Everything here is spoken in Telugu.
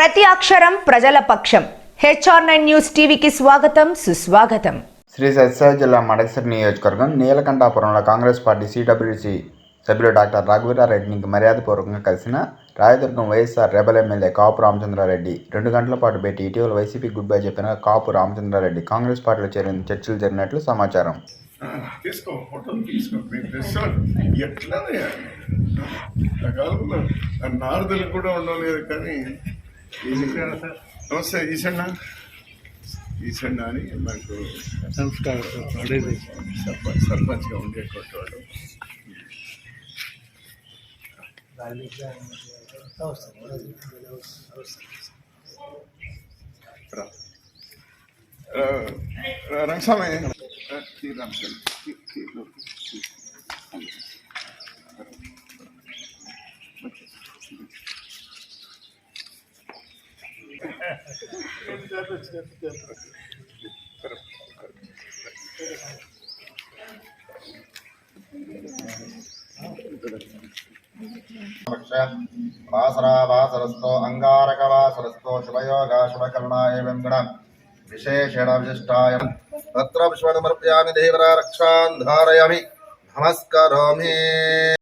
ప్రతి అక్షరం ప్రజల పక్షం. HR9 న్యూస్ టీవీకి స్వాగతం, సుస్వాగతం. శ్రీ సత్యసాయి జిల్లా మడకసిరి నియోజకవర్గం నీలకంఠాపురంలో కాంగ్రెస్ పార్టీ CWC సభ్యులు డాక్టర్ రఘువీరారెడ్డిని మర్యాదపూర్వకంగా కలిసిన రాయదుర్గం వైఎస్ఆర్ రెబల్ ఎమ్మెల్యే కాపు రామచంద్రారెడ్డి 2 గంటల పాటు పెట్టి ఇటీవల వైసీపీ గుడ్ బై చెప్పిన కాపు రామచంద్రారెడ్డి కాంగ్రెస్ పార్టీలో చేరిన చర్చలు జరిగినట్లు సమాచారం. తీసుకో ఫోటోలు తీసుకో ఎట్లా నారదులు కూడా ఉండలేదు కానీ నమస్తే ఈసండ అని మనకు సర్పంచ్గా ఉండేటవాడు. రంగస్వామి వాసరావాసరస్తో అంగారకవాసరస్తో శుభయోగా శుభకర్ణాయ వెంకట విశేషణ విశిష్టాయ తత్ర విశ్వమర్పయామి దేవరా రక్షాన్ ధారయామి నమస్కరోమి.